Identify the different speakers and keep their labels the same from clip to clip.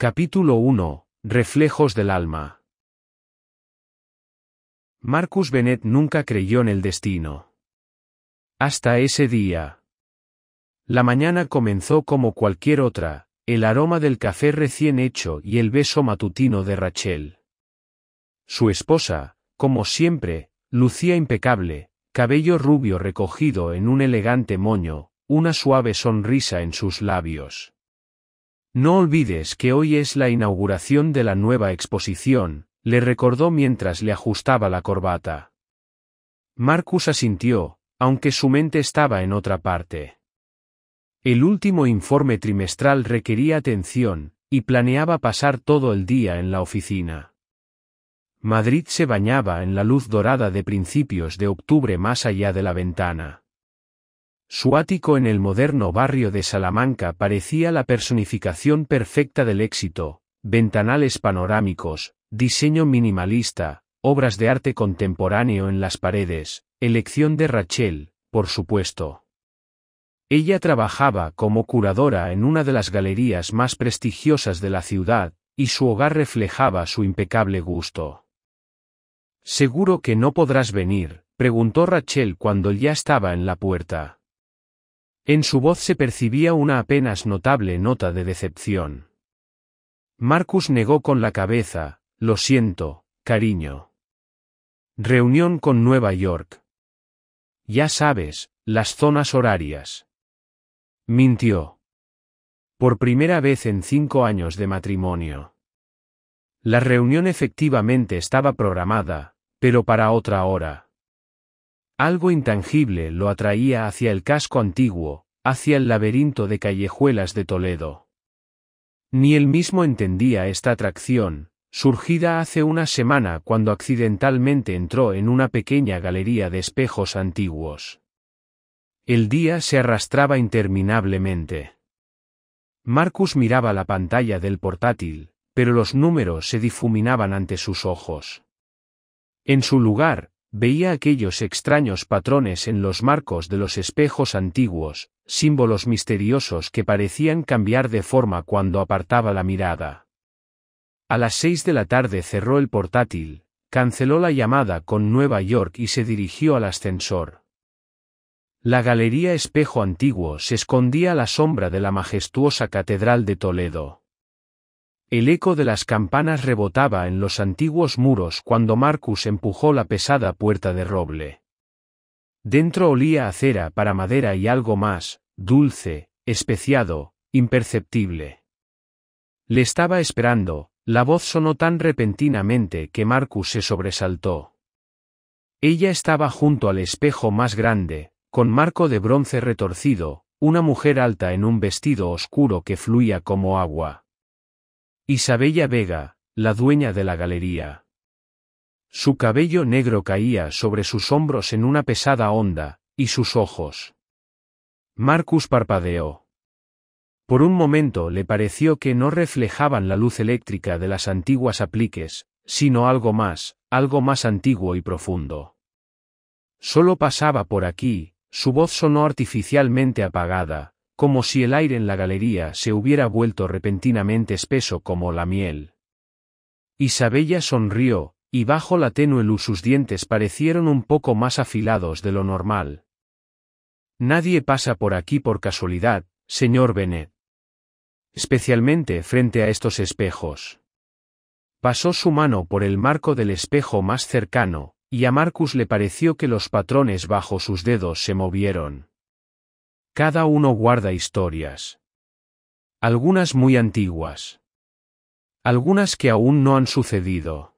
Speaker 1: Capítulo 1. Reflejos del alma. Marcus Bennett nunca creyó en el destino. Hasta ese día. La mañana comenzó como cualquier otra, el aroma del café recién hecho y el beso matutino de Rachel. Su esposa, como siempre, lucía impecable, cabello rubio recogido en un elegante moño, una suave sonrisa en sus labios. No olvides que hoy es la inauguración de la nueva exposición, le recordó mientras le ajustaba la corbata. Marcus asintió, aunque su mente estaba en otra parte. El último informe trimestral requería atención, y planeaba pasar todo el día en la oficina. Madrid se bañaba en la luz dorada de principios de octubre más allá de la ventana. Su ático en el moderno barrio de Salamanca parecía la personificación perfecta del éxito: ventanales panorámicos, diseño minimalista, obras de arte contemporáneo en las paredes, elección de Rachel, por supuesto. Ella trabajaba como curadora en una de las galerías más prestigiosas de la ciudad, y su hogar reflejaba su impecable gusto. «¿Seguro que no podrás venir?», preguntó Rachel cuando ya estaba en la puerta. En su voz se percibía una apenas notable nota de decepción. Marcus negó con la cabeza: «Lo siento, cariño. Reunión con Nueva York. Ya sabes, las zonas horarias». Mintió. Por primera vez en 5 años de matrimonio. La reunión efectivamente estaba programada, pero para otra hora. Algo intangible lo atraía hacia el casco antiguo, hacia el laberinto de callejuelas de Toledo. Ni él mismo entendía esta atracción, surgida hace una semana cuando accidentalmente entró en una pequeña galería de espejos antiguos. El día se arrastraba interminablemente. Marcus miraba la pantalla del portátil, pero los números se difuminaban ante sus ojos. En su lugar, veía aquellos extraños patrones en los marcos de los espejos antiguos, símbolos misteriosos que parecían cambiar de forma cuando apartaba la mirada. A las 6 de la tarde cerró el portátil, canceló la llamada con Nueva York y se dirigió al ascensor. La Galería Espejo Antiguo se escondía a la sombra de la majestuosa Catedral de Toledo. El eco de las campanas rebotaba en los antiguos muros cuando Marcus empujó la pesada puerta de roble. Dentro olía a cera para madera y algo más, dulce, especiado, imperceptible. Le estaba esperando. La voz sonó tan repentinamente que Marcus se sobresaltó. Ella estaba junto al espejo más grande, con marco de bronce retorcido, una mujer alta en un vestido oscuro que fluía como agua. Isabella Vega, la dueña de la galería. Su cabello negro caía sobre sus hombros en una pesada onda, y sus ojos. Marcus parpadeó. Por un momento le pareció que no reflejaban la luz eléctrica de las antiguas apliques, sino algo más antiguo y profundo. Solo pasaba por aquí. Su voz sonó artificialmente apagada, como si el aire en la galería se hubiera vuelto repentinamente espeso como la miel. Isabella sonrió, y bajo la tenue luz sus dientes parecieron un poco más afilados de lo normal. «Nadie pasa por aquí por casualidad, señor Bennett. Especialmente frente a estos espejos». Pasó su mano por el marco del espejo más cercano, y a Marcus le pareció que los patrones bajo sus dedos se movieron. Cada uno guarda historias. Algunas muy antiguas. Algunas que aún no han sucedido.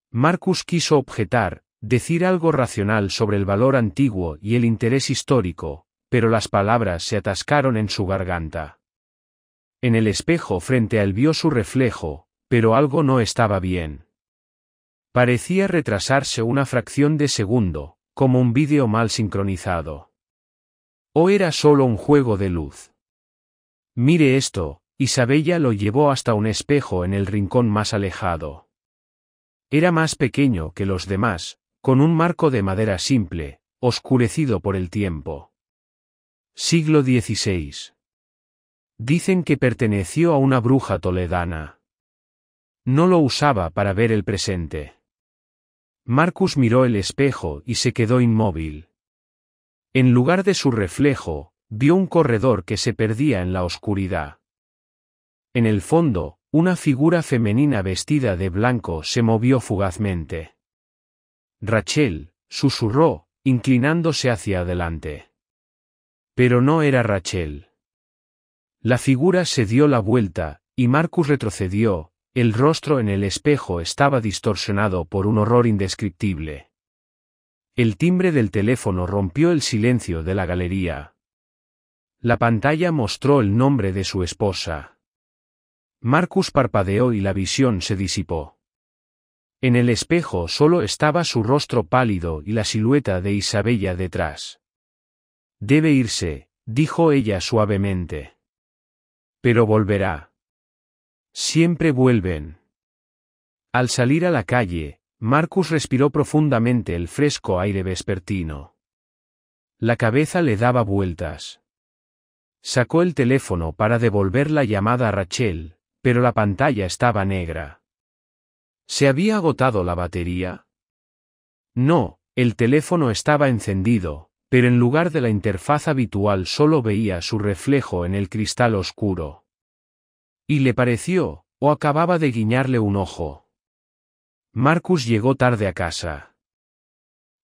Speaker 1: Marcus quiso objetar, decir algo racional sobre el valor antiguo y el interés histórico, pero las palabras se atascaron en su garganta. En el espejo frente a él vio su reflejo, pero algo no estaba bien. Parecía retrasarse una fracción de segundo, como un vídeo mal sincronizado. ¿O era solo un juego de luz? «Mire esto», Isabella lo llevó hasta un espejo en el rincón más alejado. Era más pequeño que los demás, con un marco de madera simple, oscurecido por el tiempo. Siglo XVI. Dicen que perteneció a una bruja toledana. No lo usaba para ver el presente. Marcus miró el espejo y se quedó inmóvil. En lugar de su reflejo, vio un corredor que se perdía en la oscuridad. En el fondo, una figura femenina vestida de blanco se movió fugazmente. Rachel, susurró, inclinándose hacia adelante. Pero no era Rachel. La figura se dio la vuelta, y Marcus retrocedió. El rostro en el espejo estaba distorsionado por un horror indescriptible. El timbre del teléfono rompió el silencio de la galería. La pantalla mostró el nombre de su esposa. Marcus parpadeó y la visión se disipó. En el espejo solo estaba su rostro pálido y la silueta de Isabella detrás. Debe irse, dijo ella suavemente. Pero volverá. Siempre vuelven. Al salir a la calle, Marcus respiró profundamente el fresco aire vespertino. La cabeza le daba vueltas. Sacó el teléfono para devolver la llamada a Rachel, pero la pantalla estaba negra. ¿Se había agotado la batería? No, el teléfono estaba encendido, pero en lugar de la interfaz habitual solo veía su reflejo en el cristal oscuro. Y le pareció, o acababa de guiñarle un ojo. Marcus llegó tarde a casa.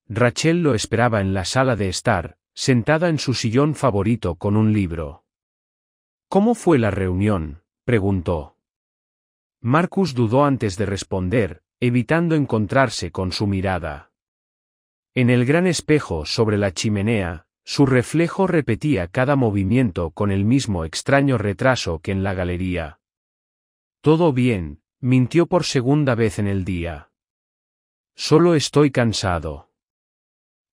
Speaker 1: Rachel lo esperaba en la sala de estar, sentada en su sillón favorito con un libro. ¿Cómo fue la reunión?, preguntó. Marcus dudó antes de responder, evitando encontrarse con su mirada. En el gran espejo sobre la chimenea, su reflejo repetía cada movimiento con el mismo extraño retraso que en la galería. Todo bien, mintió por segunda vez en el día. Solo estoy cansado.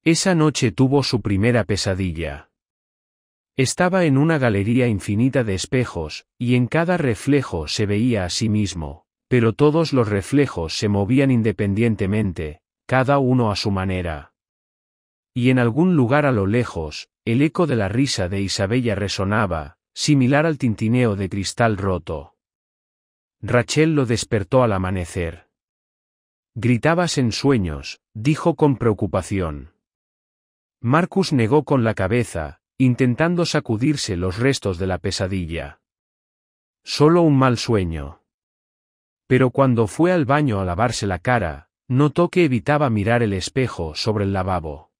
Speaker 1: Esa noche tuvo su primera pesadilla. Estaba en una galería infinita de espejos, y en cada reflejo se veía a sí mismo, pero todos los reflejos se movían independientemente, cada uno a su manera. Y en algún lugar a lo lejos, el eco de la risa de Isabella resonaba, similar al tintineo de cristal roto. Rachel lo despertó al amanecer. Gritabas en sueños, dijo con preocupación. Marcus negó con la cabeza, intentando sacudirse los restos de la pesadilla. Solo un mal sueño. Pero cuando fue al baño a lavarse la cara, notó que evitaba mirar el espejo sobre el lavabo.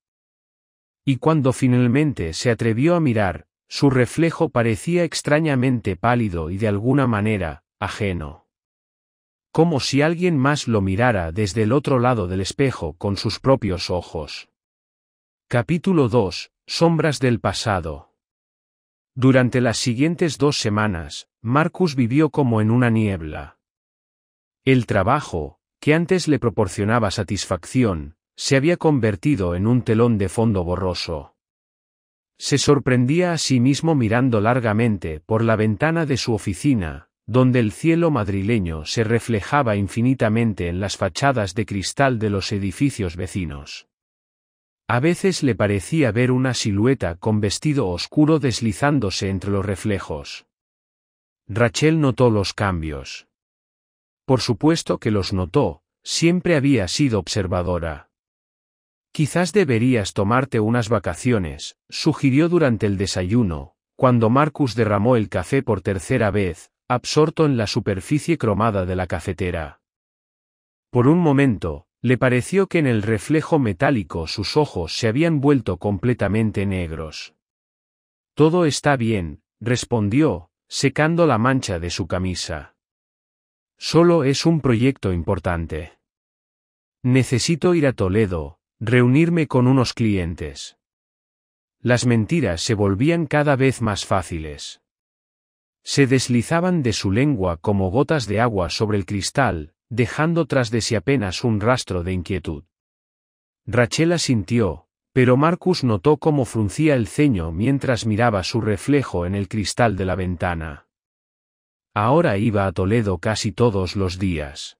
Speaker 1: Y cuando finalmente se atrevió a mirar, su reflejo parecía extrañamente pálido y de alguna manera, ajeno. Como si alguien más lo mirara desde el otro lado del espejo con sus propios ojos. Capítulo 2. Sombras del pasado. Durante las siguientes 2 semanas, Marcus vivió como en una niebla. El trabajo, que antes le proporcionaba satisfacción, se había convertido en un telón de fondo borroso. Se sorprendía a sí mismo mirando largamente por la ventana de su oficina, donde el cielo madrileño se reflejaba infinitamente en las fachadas de cristal de los edificios vecinos. A veces le parecía ver una silueta con vestido oscuro deslizándose entre los reflejos. Rachel notó los cambios. Por supuesto que los notó, siempre había sido observadora. Quizás deberías tomarte unas vacaciones, sugirió durante el desayuno, cuando Marcus derramó el café por tercera vez, absorto en la superficie cromada de la cafetera. Por un momento, le pareció que en el reflejo metálico sus ojos se habían vuelto completamente negros. Todo está bien, respondió, secando la mancha de su camisa. Solo es un proyecto importante. Necesito ir a Toledo, reunirme con unos clientes. Las mentiras se volvían cada vez más fáciles. Se deslizaban de su lengua como gotas de agua sobre el cristal, dejando tras de sí apenas un rastro de inquietud. Rachel asintió, pero Marcus notó cómo fruncía el ceño mientras miraba su reflejo en el cristal de la ventana. Ahora iba a Toledo casi todos los días.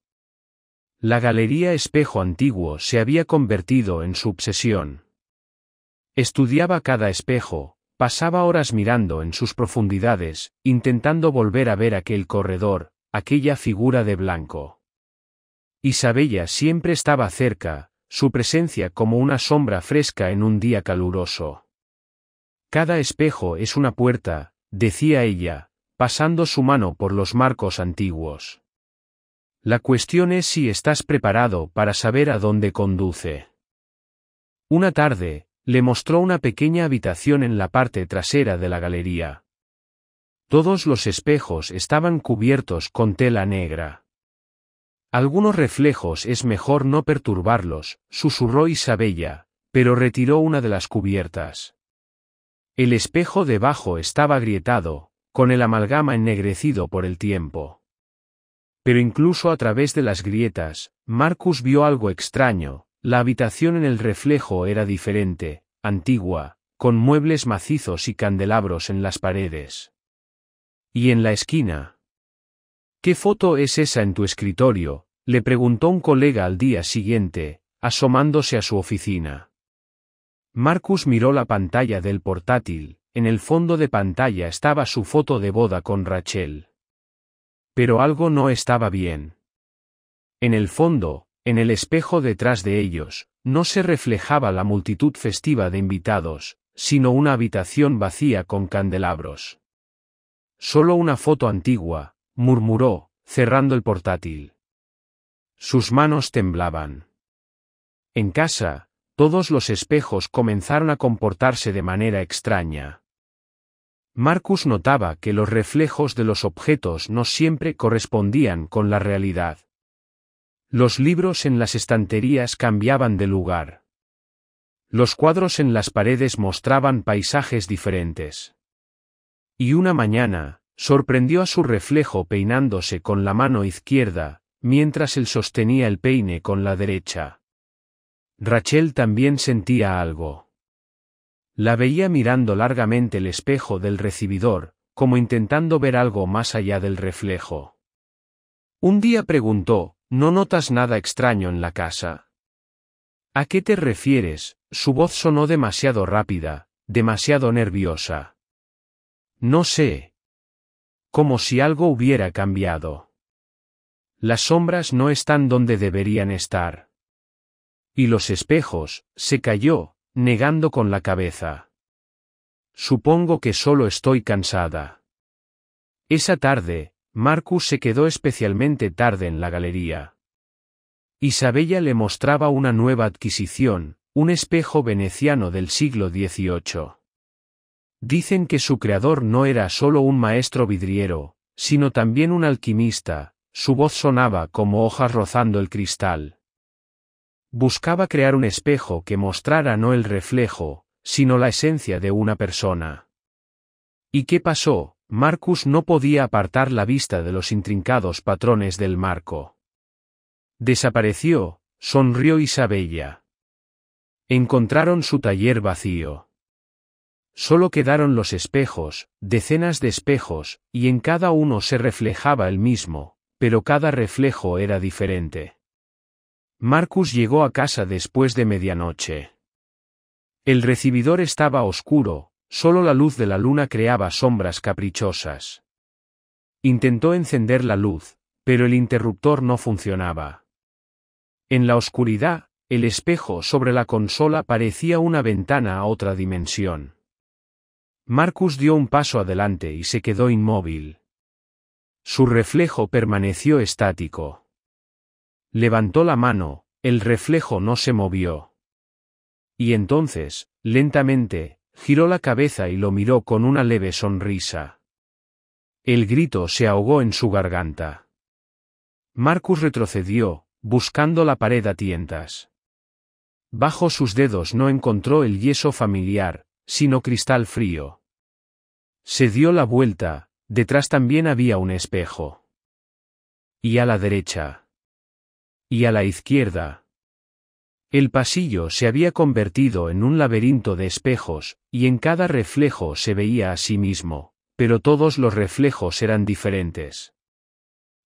Speaker 1: La galería Espejo Antiguo se había convertido en su obsesión. Estudiaba cada espejo, pasaba horas mirando en sus profundidades, intentando volver a ver aquel corredor, aquella figura de blanco. Isabella siempre estaba cerca, su presencia como una sombra fresca en un día caluroso. Cada espejo es una puerta, decía ella, pasando su mano por los marcos antiguos. La cuestión es si estás preparado para saber a dónde conduce. Una tarde, le mostró una pequeña habitación en la parte trasera de la galería. Todos los espejos estaban cubiertos con tela negra. Algunos reflejos es mejor no perturbarlos, susurró Isabella, pero retiró una de las cubiertas. El espejo debajo estaba agrietado, con el amalgama ennegrecido por el tiempo. Pero incluso a través de las grietas, Marcus vio algo extraño. La habitación en el reflejo era diferente, antigua, con muebles macizos y candelabros en las paredes. ¿Y en la esquina? ¿Qué foto es esa en tu escritorio?, le preguntó un colega al día siguiente, asomándose a su oficina. Marcus miró la pantalla del portátil. En el fondo de pantalla estaba su foto de boda con Rachel. Pero algo no estaba bien. En el fondo, en el espejo detrás de ellos, no se reflejaba la multitud festiva de invitados, sino una habitación vacía con candelabros. Solo una foto antigua, murmuró, cerrando el portátil. Sus manos temblaban. En casa, todos los espejos comenzaron a comportarse de manera extraña. Marcus notaba que los reflejos de los objetos no siempre correspondían con la realidad. Los libros en las estanterías cambiaban de lugar. Los cuadros en las paredes mostraban paisajes diferentes. Y una mañana, sorprendió a su reflejo peinándose con la mano izquierda, mientras él sostenía el peine con la derecha. Rachel también sentía algo. La veía mirando largamente el espejo del recibidor, como intentando ver algo más allá del reflejo. Un día preguntó, ¿no notas nada extraño en la casa? ¿A qué te refieres? Su voz sonó demasiado rápida, demasiado nerviosa. No sé. Como si algo hubiera cambiado. Las sombras no están donde deberían estar. Y los espejos, se calló, negando con la cabeza. Supongo que solo estoy cansada. Esa tarde, Marcus se quedó especialmente tarde en la galería. Isabella le mostraba una nueva adquisición, un espejo veneciano del siglo XVIII. Dicen que su creador no era solo un maestro vidriero, sino también un alquimista. Su voz sonaba como hojas rozando el cristal. Buscaba crear un espejo que mostrara no el reflejo, sino la esencia de una persona. ¿Y qué pasó? Marcus no podía apartar la vista de los intrincados patrones del marco. Desapareció, sonrió Isabella. Encontraron su taller vacío. Solo quedaron los espejos, decenas de espejos, y en cada uno se reflejaba el mismo, pero cada reflejo era diferente. Marcus llegó a casa después de medianoche. El recibidor estaba oscuro, solo la luz de la luna creaba sombras caprichosas. Intentó encender la luz, pero el interruptor no funcionaba. En la oscuridad, el espejo sobre la consola parecía una ventana a otra dimensión. Marcus dio un paso adelante y se quedó inmóvil. Su reflejo permaneció estático. Levantó la mano, el reflejo no se movió. Y entonces, lentamente, giró la cabeza y lo miró con una leve sonrisa. El grito se ahogó en su garganta. Marcus retrocedió, buscando la pared a tientas. Bajo sus dedos no encontró el yeso familiar, sino cristal frío. Se dio la vuelta, detrás también había un espejo. Y a la derecha. Y a la izquierda. El pasillo se había convertido en un laberinto de espejos, y en cada reflejo se veía a sí mismo, pero todos los reflejos eran diferentes.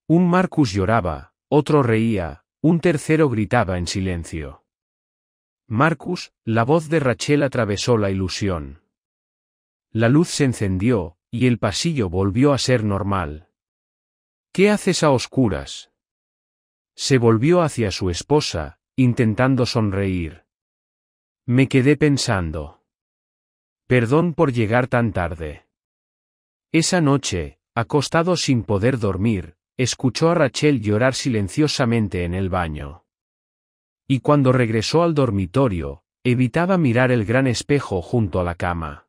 Speaker 1: Un Marcus lloraba, otro reía, un tercero gritaba en silencio. Marcus, la voz de Rachel atravesó la ilusión. La luz se encendió, y el pasillo volvió a ser normal. ¿Qué haces a oscuras? Se volvió hacia su esposa, intentando sonreír. Me quedé pensando. Perdón por llegar tan tarde. Esa noche, acostado sin poder dormir, escuchó a Rachel llorar silenciosamente en el baño. Y cuando regresó al dormitorio, evitaba mirar el gran espejo junto a la cama.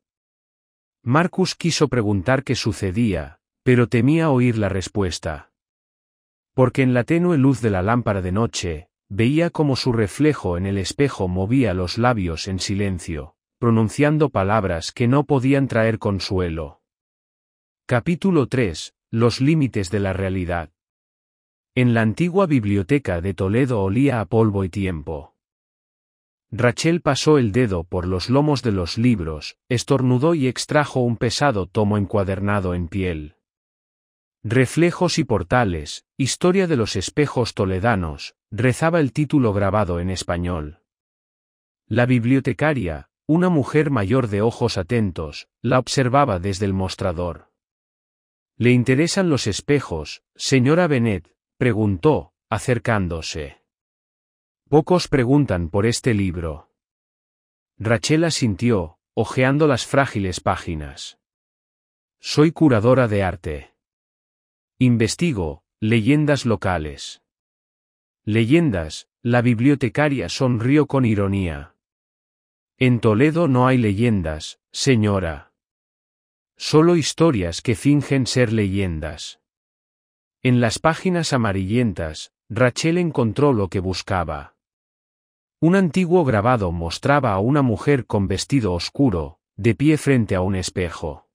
Speaker 1: Marcus quiso preguntar qué sucedía, pero temía oír la respuesta. Porque en la tenue luz de la lámpara de noche, veía cómo su reflejo en el espejo movía los labios en silencio, pronunciando palabras que no podían traer consuelo. Capítulo 3. Los límites de la realidad. En la antigua biblioteca de Toledo olía a polvo y tiempo. Rachel pasó el dedo por los lomos de los libros, estornudó y extrajo un pesado tomo encuadernado en piel. Reflejos y portales, historia de los espejos toledanos, rezaba el título grabado en español. La bibliotecaria, una mujer mayor de ojos atentos, la observaba desde el mostrador. ¿Le interesan los espejos, señora Bennet?, preguntó, acercándose. Pocos preguntan por este libro. Rachel asintió, hojeando las frágiles páginas. Soy curadora de arte. Investigo leyendas locales. Leyendas, la bibliotecaria sonrió con ironía. En Toledo no hay leyendas, señora. Solo historias que fingen ser leyendas. En las páginas amarillentas, Rachel encontró lo que buscaba. Un antiguo grabado mostraba a una mujer con vestido oscuro, de pie frente a un espejo.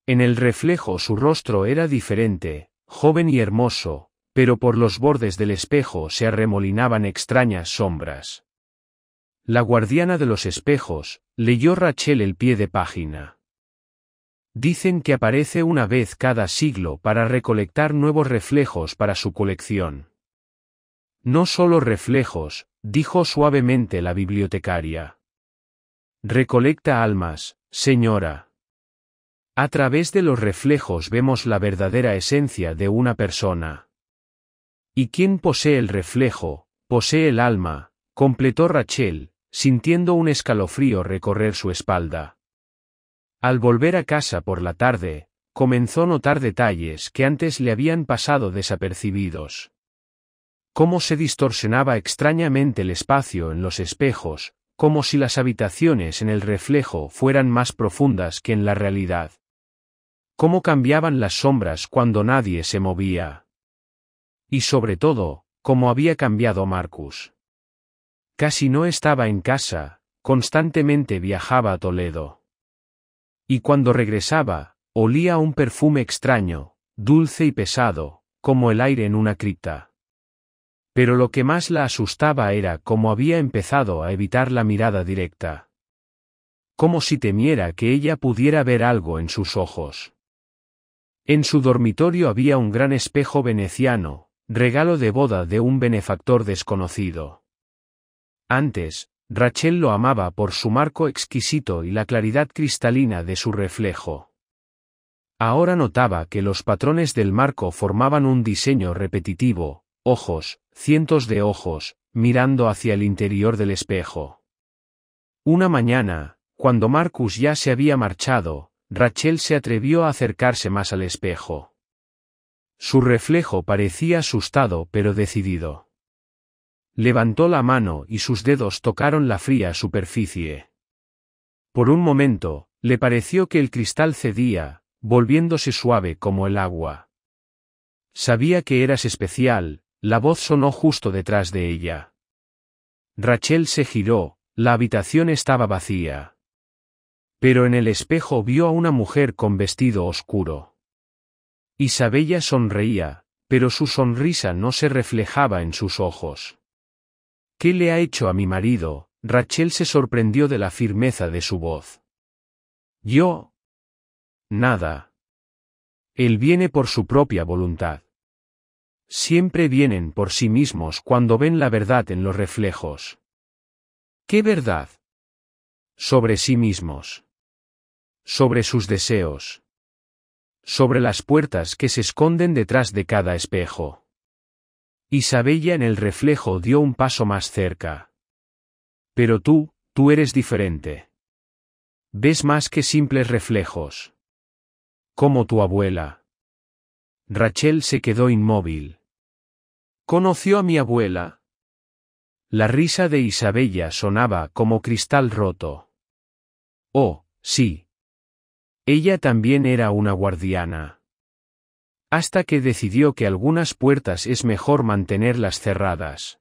Speaker 1: En el reflejo su rostro era diferente, joven y hermoso, pero por los bordes del espejo se arremolinaban extrañas sombras. La guardiana de los espejos, leyó Rachel el pie de página. Dicen que aparece una vez cada siglo para recolectar nuevos reflejos para su colección. No solo reflejos, dijo suavemente la bibliotecaria. Recolecta almas, señora. A través de los reflejos vemos la verdadera esencia de una persona. Y quien posee el reflejo, posee el alma, completó Rachel, sintiendo un escalofrío recorrer su espalda. Al volver a casa por la tarde, comenzó a notar detalles que antes le habían pasado desapercibidos. Cómo se distorsionaba extrañamente el espacio en los espejos, como si las habitaciones en el reflejo fueran más profundas que en la realidad. Cómo cambiaban las sombras cuando nadie se movía. Y sobre todo, cómo había cambiado Marcus. Casi no estaba en casa, constantemente viajaba a Toledo. Y cuando regresaba, olía a un perfume extraño, dulce y pesado, como el aire en una cripta. Pero lo que más la asustaba era cómo había empezado a evitar la mirada directa. Como si temiera que ella pudiera ver algo en sus ojos. En su dormitorio había un gran espejo veneciano, regalo de boda de un benefactor desconocido. Antes, Rachel lo amaba por su marco exquisito y la claridad cristalina de su reflejo. Ahora notaba que los patrones del marco formaban un diseño repetitivo, ojos, cientos de ojos, mirando hacia el interior del espejo. Una mañana, cuando Marcus ya se había marchado, Rachel se atrevió a acercarse más al espejo. Su reflejo parecía asustado pero decidido. Levantó la mano y sus dedos tocaron la fría superficie. Por un momento, le pareció que el cristal cedía, volviéndose suave como el agua. Sabía que eras especial, la voz sonó justo detrás de ella. Rachel se giró, la habitación estaba vacía. Pero en el espejo vio a una mujer con vestido oscuro. Isabella sonreía, pero su sonrisa no se reflejaba en sus ojos. ¿Qué le ha hecho a mi marido? Rachel se sorprendió de la firmeza de su voz. Yo. Nada. Él viene por su propia voluntad. Siempre vienen por sí mismos cuando ven la verdad en los reflejos. ¿Qué verdad? Sobre sí mismos. sobre sus deseos, sobre las puertas que se esconden detrás de cada espejo. Isabella en el reflejo dio un paso más cerca. Pero tú eres diferente. Ves más que simples reflejos. Como tu abuela. Rachel se quedó inmóvil. ¿Conoció a mi abuela? La risa de Isabella sonaba como cristal roto. Oh, sí. Ella también era una guardiana. Hasta que decidió que algunas puertas es mejor mantenerlas cerradas.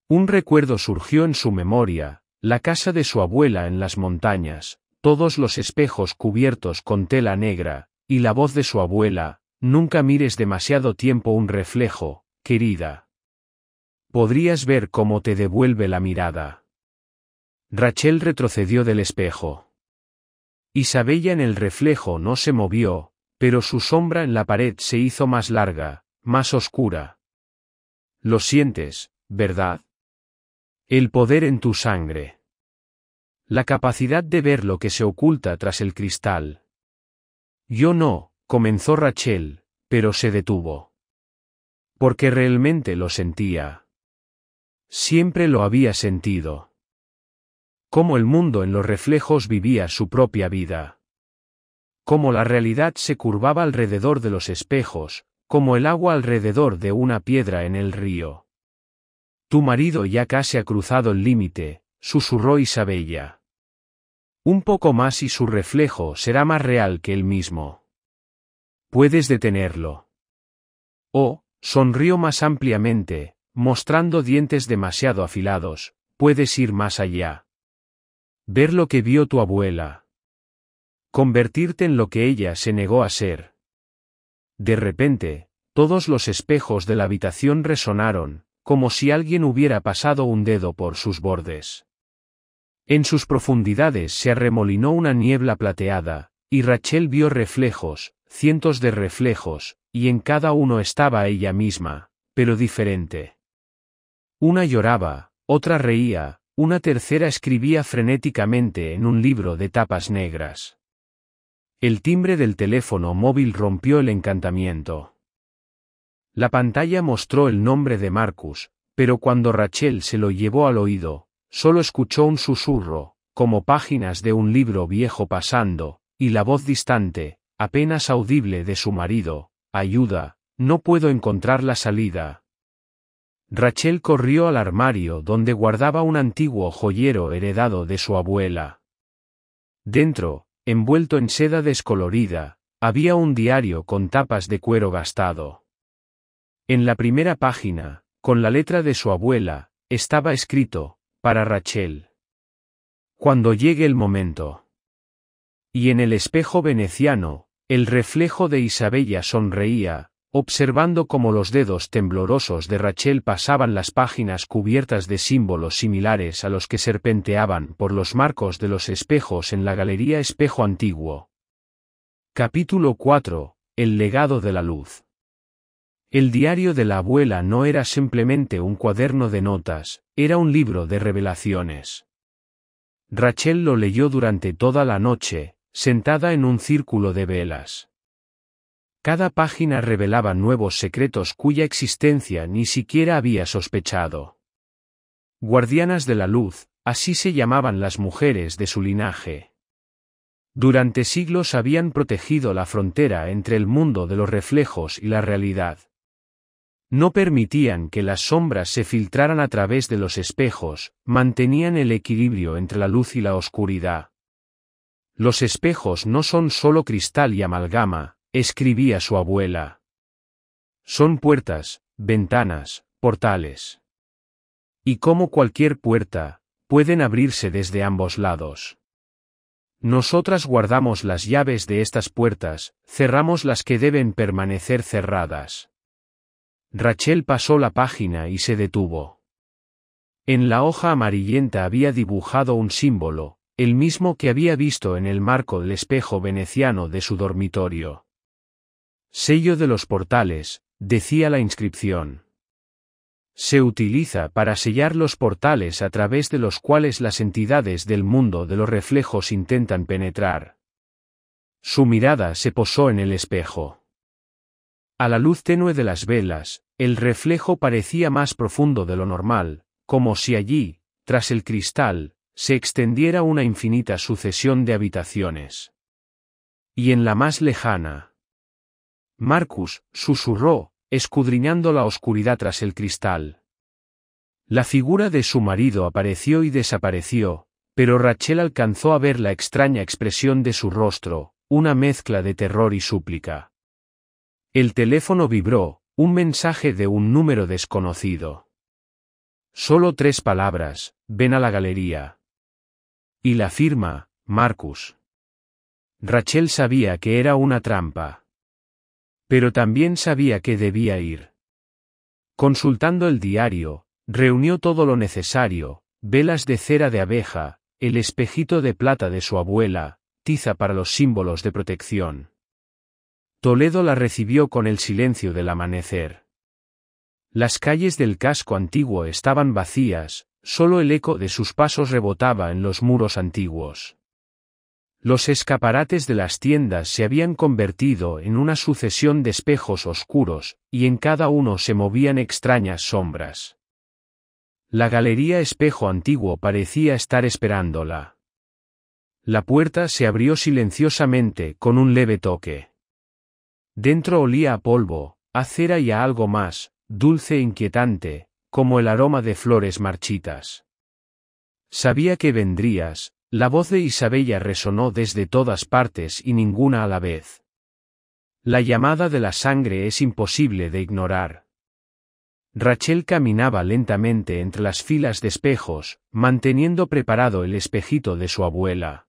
Speaker 1: Un recuerdo surgió en su memoria, la casa de su abuela en las montañas, todos los espejos cubiertos con tela negra, y la voz de su abuela: nunca mires demasiado tiempo un reflejo, querida. Podrías ver cómo te devuelve la mirada. Rachel retrocedió del espejo. Isabella en el reflejo no se movió, pero su sombra en la pared se hizo más larga, más oscura. Lo sientes, ¿verdad? El poder en tu sangre. La capacidad de ver lo que se oculta tras el cristal. Yo no, comenzó Rachel, pero se detuvo. Porque realmente lo sentía. Siempre lo había sentido. Cómo el mundo en los reflejos vivía su propia vida. Cómo la realidad se curvaba alrededor de los espejos, como el agua alrededor de una piedra en el río. Tu marido ya casi ha cruzado el límite, susurró Isabella. Un poco más y su reflejo será más real que él mismo. Puedes detenerlo. Oh, sonrió más ampliamente, mostrando dientes demasiado afilados, puedes ir más allá. Ver lo que vio tu abuela. Convertirte en lo que ella se negó a ser. De repente, todos los espejos de la habitación resonaron, como si alguien hubiera pasado un dedo por sus bordes. En sus profundidades se arremolinó una niebla plateada, y Rachel vio reflejos, cientos de reflejos, y en cada uno estaba ella misma, pero diferente. Una lloraba, otra reía, una tercera escribía frenéticamente en un libro de tapas negras. El timbre del teléfono móvil rompió el encantamiento. La pantalla mostró el nombre de Marcus, pero cuando Rachel se lo llevó al oído, solo escuchó un susurro, como páginas de un libro viejo pasando, y la voz distante, apenas audible de su marido: ayuda, no puedo encontrar la salida. Rachel corrió al armario donde guardaba un antiguo joyero heredado de su abuela. Dentro, envuelto en seda descolorida, había un diario con tapas de cuero gastado. En la primera página, con la letra de su abuela, estaba escrito: para Rachel. Cuando llegue el momento. Y en el espejo veneciano, el reflejo de Isabella sonreía, observando cómo los dedos temblorosos de Rachel pasaban las páginas cubiertas de símbolos similares a los que serpenteaban por los marcos de los espejos en la galería Espejo Antiguo. Capítulo 4. El legado de la luz. El diario de la abuela no era simplemente un cuaderno de notas, era un libro de revelaciones. Rachel lo leyó durante toda la noche, sentada en un círculo de velas. Cada página revelaba nuevos secretos cuya existencia ni siquiera había sospechado. Guardianas de la luz, así se llamaban las mujeres de su linaje. Durante siglos habían protegido la frontera entre el mundo de los reflejos y la realidad. No permitían que las sombras se filtraran a través de los espejos, mantenían el equilibrio entre la luz y la oscuridad. Los espejos no son solo cristal y amalgama, escribía su abuela. Son puertas, ventanas, portales. Y como cualquier puerta, pueden abrirse desde ambos lados. Nosotras guardamos las llaves de estas puertas, cerramos las que deben permanecer cerradas. Rachel pasó la página y se detuvo. En la hoja amarillenta había dibujado un símbolo, el mismo que había visto en el marco del espejo veneciano de su dormitorio. Sello de los portales, decía la inscripción. Se utiliza para sellar los portales a través de los cuales las entidades del mundo de los reflejos intentan penetrar. Su mirada se posó en el espejo. A la luz tenue de las velas, el reflejo parecía más profundo de lo normal, como si allí, tras el cristal, se extendiera una infinita sucesión de habitaciones. Y en la más lejana. Marcus susurró, escudriñando la oscuridad tras el cristal. La figura de su marido apareció y desapareció, pero Rachel alcanzó a ver la extraña expresión de su rostro, una mezcla de terror y súplica. El teléfono vibró, un mensaje de un número desconocido. Solo 3 palabras: ven a la galería. Y la firma, Marcus. Rachel sabía que era una trampa. Pero también sabía que debía ir. Consultando el diario, reunió todo lo necesario: velas de cera de abeja, el espejito de plata de su abuela, tiza para los símbolos de protección. Toledo la recibió con el silencio del amanecer. Las calles del casco antiguo estaban vacías, solo el eco de sus pasos rebotaba en los muros antiguos. Los escaparates de las tiendas se habían convertido en una sucesión de espejos oscuros, y en cada uno se movían extrañas sombras. La galería Espejo Antiguo parecía estar esperándola. La puerta se abrió silenciosamente con un leve toque. Dentro olía a polvo, a cera y a algo más, dulce e inquietante, como el aroma de flores marchitas. Sabía que vendrías. La voz de Isabella resonó desde todas partes y ninguna a la vez. La llamada de la sangre es imposible de ignorar. Rachel caminaba lentamente entre las filas de espejos, manteniendo preparado el espejito de su abuela.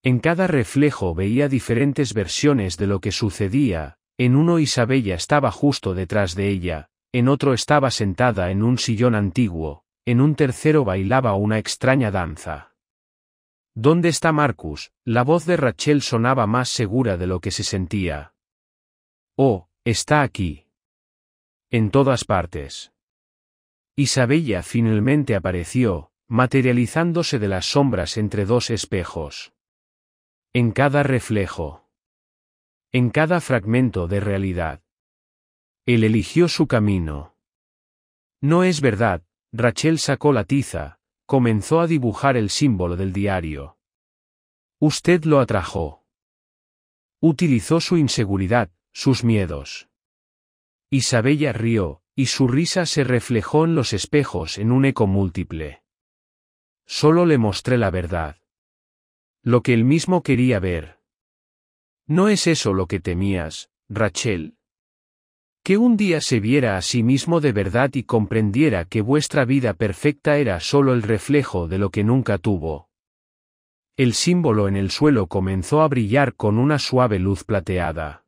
Speaker 1: En cada reflejo veía diferentes versiones de lo que sucedía: en uno Isabella estaba justo detrás de ella, en otro estaba sentada en un sillón antiguo, en un tercero bailaba una extraña danza. ¿Dónde está Marcus? La voz de Rachel sonaba más segura de lo que se sentía. Oh, está aquí. En todas partes. Isabella finalmente apareció, materializándose de las sombras entre 2 espejos. En cada reflejo. En cada fragmento de realidad. Él eligió su camino. No es verdad. Rachel sacó la tiza. Comenzó a dibujar el símbolo del diario. Usted lo atrajo. Utilizó su inseguridad, sus miedos. Isabella rió, y su risa se reflejó en los espejos en un eco múltiple. Solo le mostré la verdad. Lo que él mismo quería ver. ¿No es eso lo que temías, Rachel? Que un día se viera a sí mismo de verdad y comprendiera que vuestra vida perfecta era solo el reflejo de lo que nunca tuvo. El símbolo en el suelo comenzó a brillar con una suave luz plateada.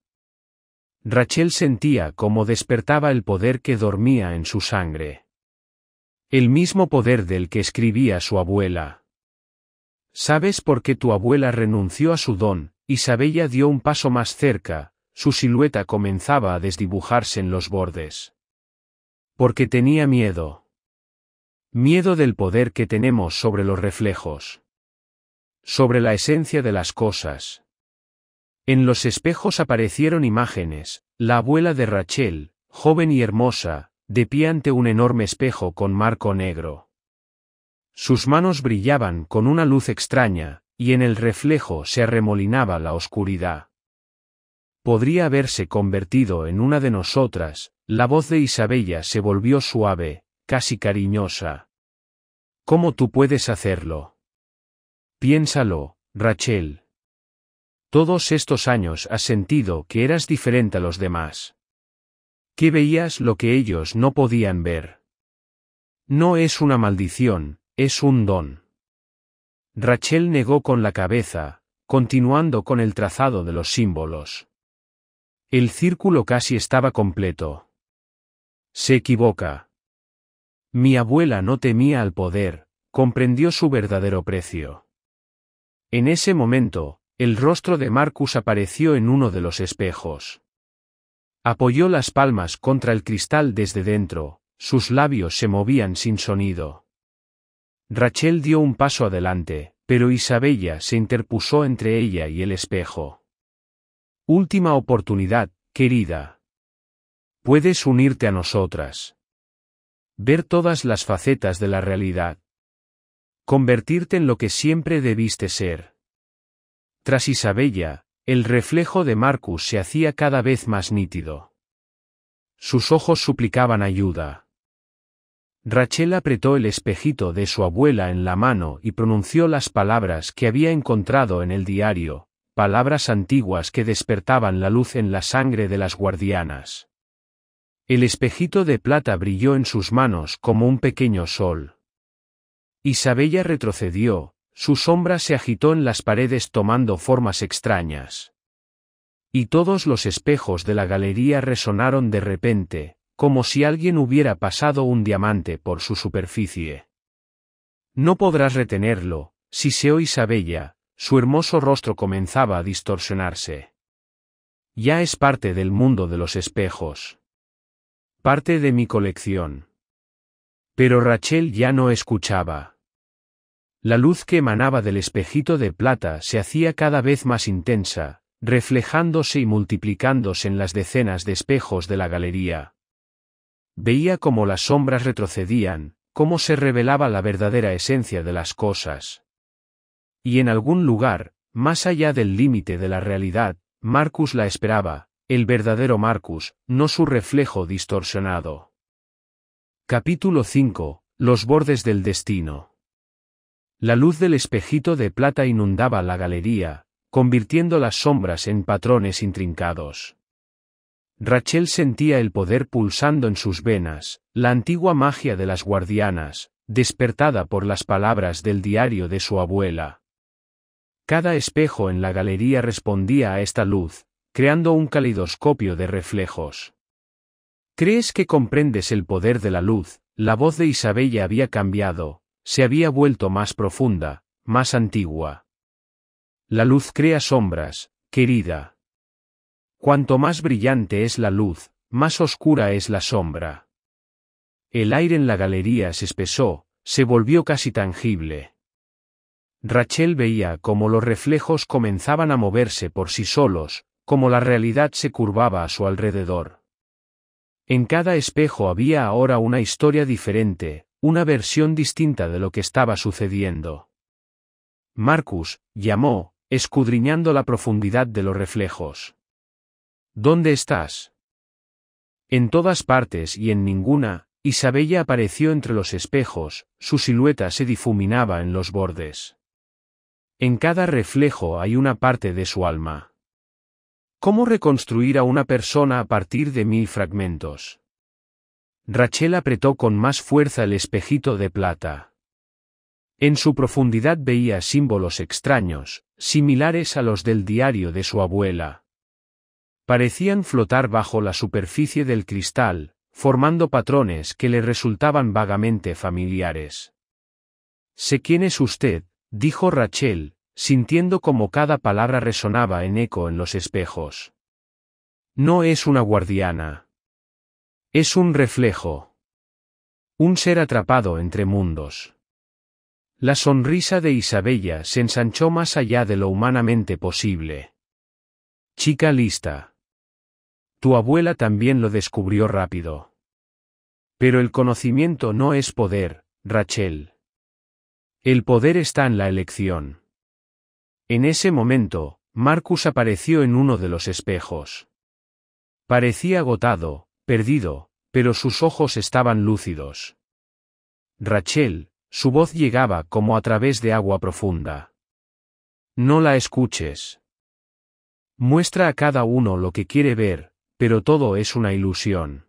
Speaker 1: Rachel sentía cómo despertaba el poder que dormía en su sangre. El mismo poder del que escribía su abuela. ¿Sabes por qué tu abuela renunció a su don? Isabella dio un paso más cerca. Su silueta comenzaba a desdibujarse en los bordes. Porque tenía miedo. Miedo del poder que tenemos sobre los reflejos. Sobre la esencia de las cosas. En los espejos aparecieron imágenes: la abuela de Rachel, joven y hermosa, de pie ante un enorme espejo con marco negro. Sus manos brillaban con una luz extraña, y en el reflejo se arremolinaba la oscuridad. Podría haberse convertido en una de nosotras. La voz de Isabella se volvió suave, casi cariñosa. ¿Cómo tú puedes hacerlo? Piénsalo, Rachel. Todos estos años has sentido que eras diferente a los demás. Que veías lo que ellos no podían ver. No es una maldición, es un don. Rachel negó con la cabeza, continuando con el trazado de los símbolos. El círculo casi estaba completo. Se equivoca. Mi abuela no temía al poder, comprendió su verdadero precio. En ese momento, el rostro de Marcus apareció en uno de los espejos. Apoyó las palmas contra el cristal desde dentro, sus labios se movían sin sonido. Rachel dio un paso adelante, pero Isabella se interpuso entre ella y el espejo. Última oportunidad, querida. Puedes unirte a nosotras. Ver todas las facetas de la realidad. Convertirte en lo que siempre debiste ser. Tras Isabella, el reflejo de Marcus se hacía cada vez más nítido. Sus ojos suplicaban ayuda. Rachel apretó el espejito de su abuela en la mano y pronunció las palabras que había encontrado en el diario, palabras antiguas que despertaban la luz en la sangre de las guardianas. El espejito de plata brilló en sus manos como un pequeño sol. Isabella retrocedió, su sombra se agitó en las paredes tomando formas extrañas. Y todos los espejos de la galería resonaron de repente, como si alguien hubiera pasado un diamante por su superficie. No podrás retenerlo, siseó Isabella, su hermoso rostro comenzaba a distorsionarse. Ya es parte del mundo de los espejos. Parte de mi colección. Pero Rachel ya no escuchaba. La luz que emanaba del espejito de plata se hacía cada vez más intensa, reflejándose y multiplicándose en las decenas de espejos de la galería. Veía cómo las sombras retrocedían, cómo se revelaba la verdadera esencia de las cosas. Y en algún lugar, más allá del límite de la realidad, Marcus la esperaba, el verdadero Marcus, no su reflejo distorsionado. Capítulo 5. Los bordes del destino. La luz del espejito de plata inundaba la galería, convirtiendo las sombras en patrones intrincados. Rachel sentía el poder pulsando en sus venas, la antigua magia de las guardianas, despertada por las palabras del diario de su abuela. Cada espejo en la galería respondía a esta luz, creando un caleidoscopio de reflejos. ¿Crees que comprendes el poder de la luz? La voz de Isabella había cambiado, se había vuelto más profunda, más antigua. La luz crea sombras, querida. Cuanto más brillante es la luz, más oscura es la sombra. El aire en la galería se espesó, se volvió casi tangible. Rachel veía cómo los reflejos comenzaban a moverse por sí solos, cómo la realidad se curvaba a su alrededor. En cada espejo había ahora una historia diferente, una versión distinta de lo que estaba sucediendo. Marcus, llamó, escudriñando la profundidad de los reflejos. ¿Dónde estás? En todas partes y en ninguna, Isabella apareció entre los espejos, su silueta se difuminaba en los bordes. En cada reflejo hay una parte de su alma. ¿Cómo reconstruir a una persona a partir de 1000 fragmentos? Rachel apretó con más fuerza el espejito de plata. En su profundidad veía símbolos extraños, similares a los del diario de su abuela. Parecían flotar bajo la superficie del cristal, formando patrones que le resultaban vagamente familiares. «Sé quién es usted», dijo Rachel, sintiendo como cada palabra resonaba en eco en los espejos. «No es una guardiana. Es un reflejo. Un ser atrapado entre mundos». La sonrisa de Isabella se ensanchó más allá de lo humanamente posible. «Chica lista. Tu abuela también lo descubrió rápido. Pero el conocimiento no es poder, Rachel. El poder está en la elección». En ese momento, Marcus apareció en uno de los espejos. Parecía agotado, perdido, pero sus ojos estaban lúcidos. Rachel, su voz llegaba como a través de agua profunda. No la escuches. Muestra a cada uno lo que quiere ver, pero todo es una ilusión.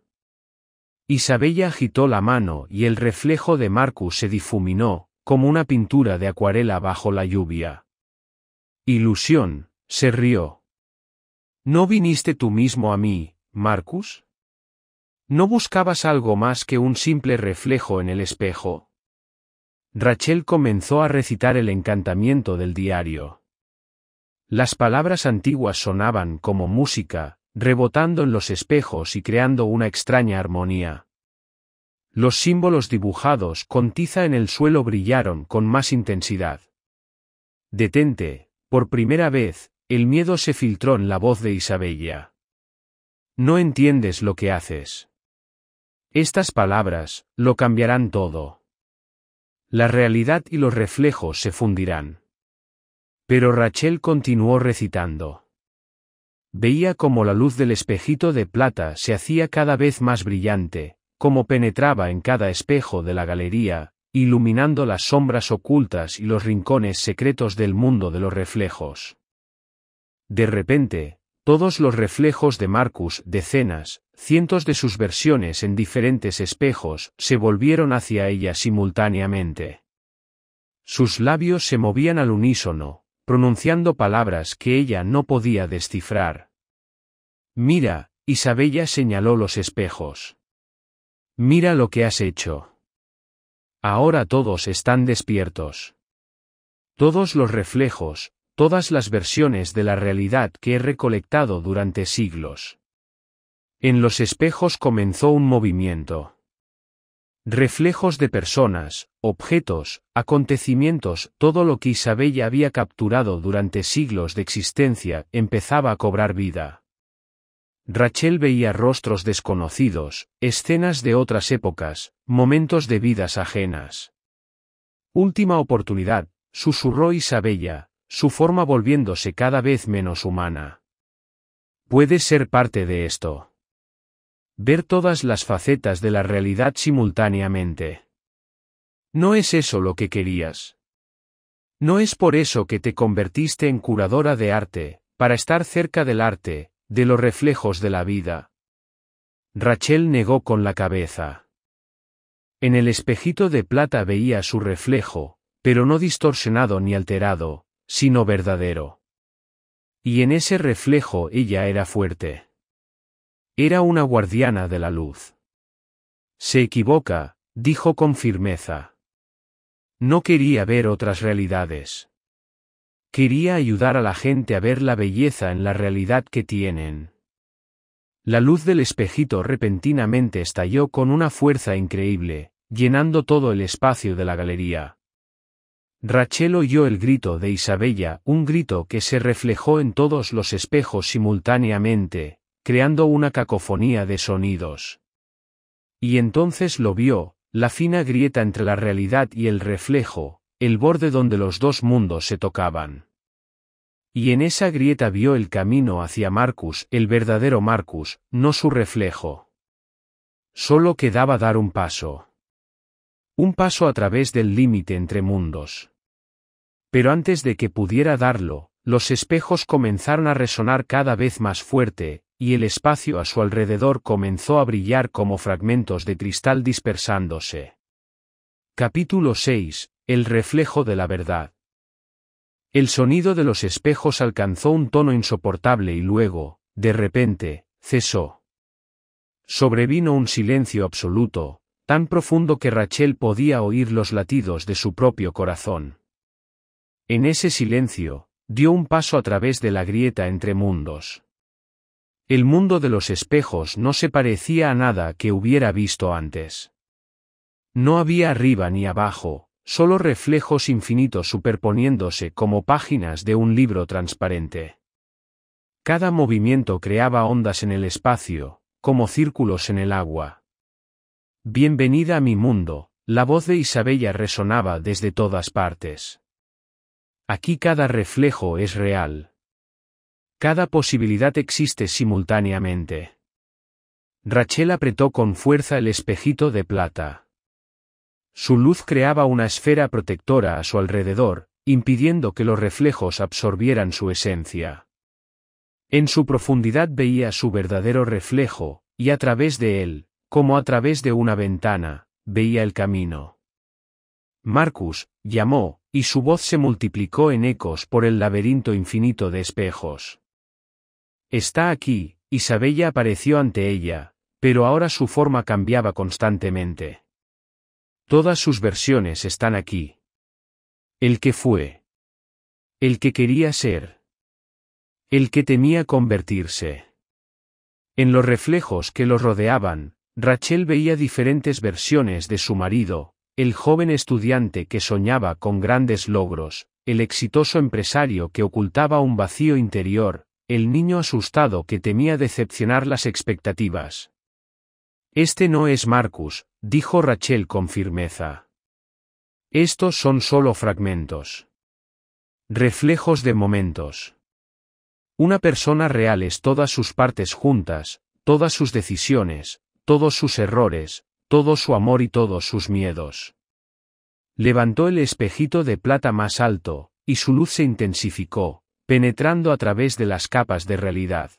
Speaker 1: Isabella agitó la mano y el reflejo de Marcus se difuminó, como una pintura de acuarela bajo la lluvia. Ilusión, se rió. ¿No viniste tú mismo a mí, Marcus? ¿No buscabas algo más que un simple reflejo en el espejo? Rachel comenzó a recitar el encantamiento del diario. Las palabras antiguas sonaban como música, rebotando en los espejos y creando una extraña armonía. Los símbolos dibujados con tiza en el suelo brillaron con más intensidad. Detente, por primera vez, el miedo se filtró en la voz de Isabella. No entiendes lo que haces. Estas palabras lo cambiarán todo. La realidad y los reflejos se fundirán. Pero Rachel continuó recitando. Veía cómo la luz del espejito de plata se hacía cada vez más brillante, cómo penetraba en cada espejo de la galería, iluminando las sombras ocultas y los rincones secretos del mundo de los reflejos. De repente, todos los reflejos de Marcus, decenas, cientos de sus versiones en diferentes espejos, se volvieron hacia ella simultáneamente. Sus labios se movían al unísono, pronunciando palabras que ella no podía descifrar. Mira, Isabella señaló los espejos. Mira lo que has hecho. Ahora todos están despiertos. Todos los reflejos, todas las versiones de la realidad que he recolectado durante siglos. En los espejos comenzó un movimiento. Reflejos de personas, objetos, acontecimientos, todo lo que Isabella había capturado durante siglos de existencia empezaba a cobrar vida. Rachel veía rostros desconocidos, escenas de otras épocas, momentos de vidas ajenas. Última oportunidad, susurró Isabella, su forma volviéndose cada vez menos humana. Puedes ser parte de esto. Ver todas las facetas de la realidad simultáneamente. ¿No es eso lo que querías? ¿No es por eso que te convertiste en curadora de arte, para estar cerca del arte, de los reflejos de la vida? Rachel negó con la cabeza. En el espejito de plata veía su reflejo, pero no distorsionado ni alterado, sino verdadero. Y en ese reflejo ella era fuerte. Era una guardiana de la luz. Se equivoca, dijo con firmeza. No quería ver otras realidades. Quería ayudar a la gente a ver la belleza en la realidad que tienen. La luz del espejito repentinamente estalló con una fuerza increíble, llenando todo el espacio de la galería. Rachel oyó el grito de Isabella, un grito que se reflejó en todos los espejos simultáneamente, creando una cacofonía de sonidos. Y entonces lo vio, la fina grieta entre la realidad y el reflejo, el borde donde los dos mundos se tocaban. Y en esa grieta vio el camino hacia Marcus, el verdadero Marcus, no su reflejo. Solo quedaba dar un paso. Un paso a través del límite entre mundos. Pero antes de que pudiera darlo, los espejos comenzaron a resonar cada vez más fuerte, y el espacio a su alrededor comenzó a brillar como fragmentos de cristal dispersándose. Capítulo 6. El reflejo de la verdad. El sonido de los espejos alcanzó un tono insoportable y luego, de repente, cesó. Sobrevino un silencio absoluto, tan profundo que Rachel podía oír los latidos de su propio corazón. En ese silencio, dio un paso a través de la grieta entre mundos. El mundo de los espejos no se parecía a nada que hubiera visto antes. No había arriba ni abajo, solo reflejos infinitos superponiéndose como páginas de un libro transparente. Cada movimiento creaba ondas en el espacio, como círculos en el agua. Bienvenida a mi mundo, la voz de Isabella resonaba desde todas partes. Aquí cada reflejo es real. Cada posibilidad existe simultáneamente. Rachel apretó con fuerza el espejito de plata. Su luz creaba una esfera protectora a su alrededor, impidiendo que los reflejos absorbieran su esencia. En su profundidad veía su verdadero reflejo, y a través de él, como a través de una ventana, veía el camino. Marcus, llamó, y su voz se multiplicó en ecos por el laberinto infinito de espejos. Está aquí, Isabella apareció ante ella, pero ahora su forma cambiaba constantemente. Todas sus versiones están aquí. El que fue. El que quería ser. El que temía convertirse. En los reflejos que los rodeaban, Rachel veía diferentes versiones de su marido, el joven estudiante que soñaba con grandes logros, el exitoso empresario que ocultaba un vacío interior, el niño asustado que temía decepcionar las expectativas. Este no es Marcus, dijo Rachel con firmeza. Estos son solo fragmentos. Reflejos de momentos. Una persona real es todas sus partes juntas, todas sus decisiones, todos sus errores, todo su amor y todos sus miedos. Levantó el espejito de plata más alto, y su luz se intensificó, penetrando a través de las capas de realidad.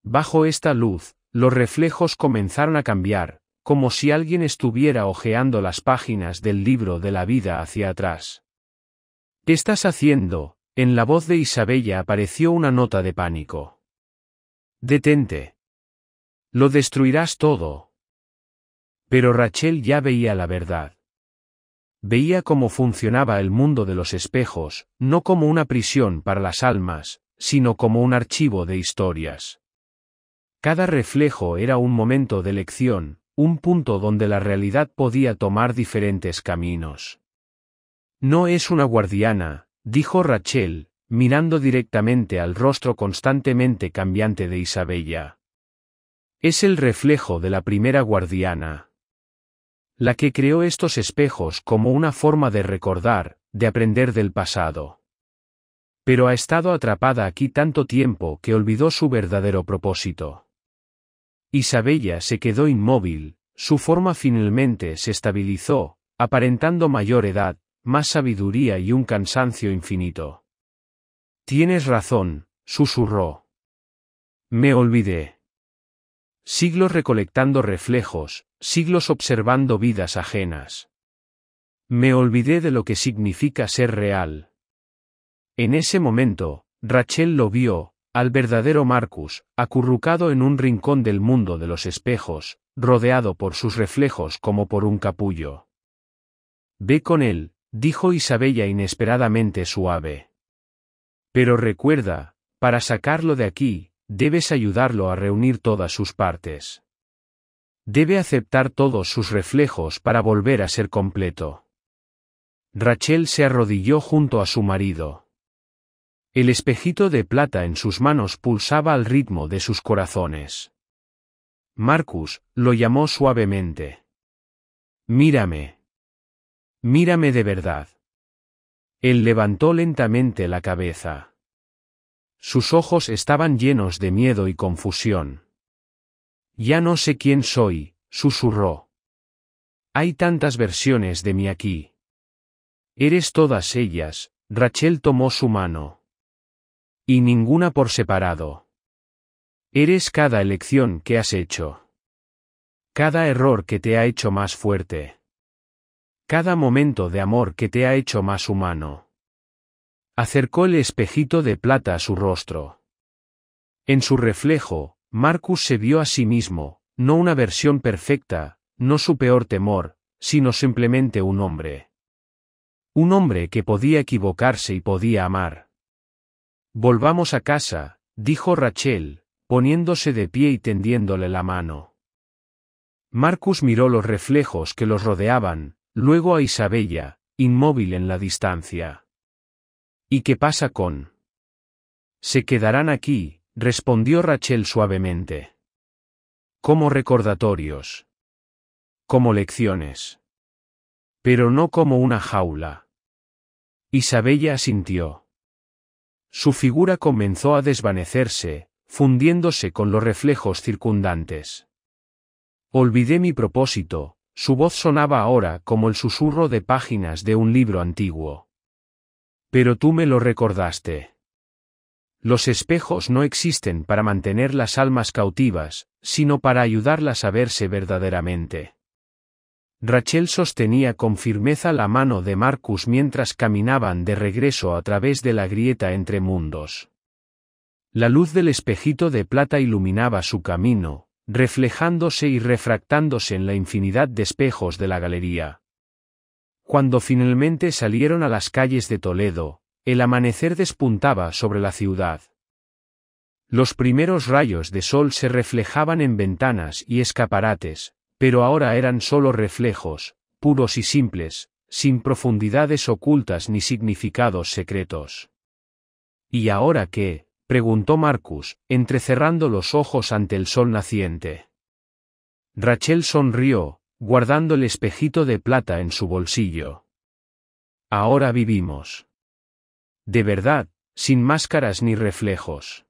Speaker 1: Bajo esta luz, los reflejos comenzaron a cambiar, como si alguien estuviera hojeando las páginas del libro de la vida hacia atrás. ¿Qué estás haciendo? En la voz de Isabella apareció una nota de pánico. Detente. Lo destruirás todo. Pero Rachel ya veía la verdad. Veía cómo funcionaba el mundo de los espejos, no como una prisión para las almas, sino como un archivo de historias. Cada reflejo era un momento de lección, un punto donde la realidad podía tomar diferentes caminos. No es una guardiana, dijo Rachel, mirando directamente al rostro constantemente cambiante de Isabella. Es el reflejo de la primera guardiana. La que creó estos espejos como una forma de recordar, de aprender del pasado. Pero ha estado atrapada aquí tanto tiempo que olvidó su verdadero propósito. Isabella se quedó inmóvil, su forma finalmente se estabilizó, aparentando mayor edad, más sabiduría y un cansancio infinito. Tienes razón, susurró. Me olvidé. Siglos recolectando reflejos, siglos observando vidas ajenas. Me olvidé de lo que significa ser real. En ese momento, Rachel lo vio, al verdadero Marcus, acurrucado en un rincón del mundo de los espejos, rodeado por sus reflejos como por un capullo. Ve con él, dijo Isabella inesperadamente suave. Pero recuerda, para sacarlo de aquí, debes ayudarlo a reunir todas sus partes. Debe aceptar todos sus reflejos para volver a ser completo. Rachel se arrodilló junto a su marido. El espejito de plata en sus manos pulsaba al ritmo de sus corazones. Marcus, lo llamó suavemente. Mírame. Mírame de verdad. Él levantó lentamente la cabeza. Sus ojos estaban llenos de miedo y confusión. Ya no sé quién soy, susurró. Hay tantas versiones de mí aquí. Eres todas ellas, Rachel tomó su mano. Y ninguna por separado. Eres cada elección que has hecho. Cada error que te ha hecho más fuerte. Cada momento de amor que te ha hecho más humano. Acercó el espejito de plata a su rostro. En su reflejo, Marcus se vio a sí mismo, no una versión perfecta, no su peor temor, sino simplemente un hombre. Un hombre que podía equivocarse y podía amar. Volvamos a casa, dijo Rachel, poniéndose de pie y tendiéndole la mano. Marcus miró los reflejos que los rodeaban, luego a Isabella, inmóvil en la distancia. ¿Y qué pasa con? Se quedarán aquí, respondió Rachel suavemente. Como recordatorios. Como lecciones. Pero no como una jaula. Isabella asintió. Su figura comenzó a desvanecerse, fundiéndose con los reflejos circundantes. Olvidé mi propósito, su voz sonaba ahora como el susurro de páginas de un libro antiguo. Pero tú me lo recordaste. Los espejos no existen para mantener las almas cautivas, sino para ayudarlas a verse verdaderamente. Rachel sostenía con firmeza la mano de Marcus mientras caminaban de regreso a través de la grieta entre mundos. La luz del espejito de plata iluminaba su camino, reflejándose y refractándose en la infinidad de espejos de la galería. Cuando finalmente salieron a las calles de Toledo, el amanecer despuntaba sobre la ciudad. Los primeros rayos de sol se reflejaban en ventanas y escaparates, pero ahora eran solo reflejos, puros y simples, sin profundidades ocultas ni significados secretos. ¿Y ahora qué?, preguntó Marcus, entrecerrando los ojos ante el sol naciente. Rachel sonrió, guardando el espejito de plata en su bolsillo. Ahora vivimos. De verdad, sin máscaras ni reflejos.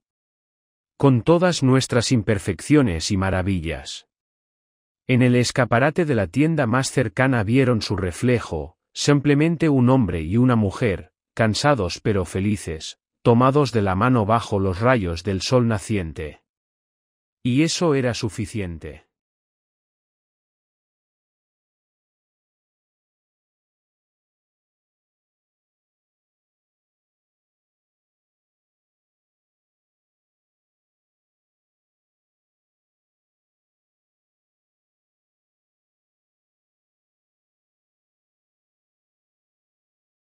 Speaker 1: Con todas nuestras imperfecciones y maravillas. En el escaparate de la tienda más cercana vieron su reflejo, simplemente un hombre y una mujer, cansados pero felices, tomados de la mano bajo los rayos del sol naciente. Y eso era suficiente.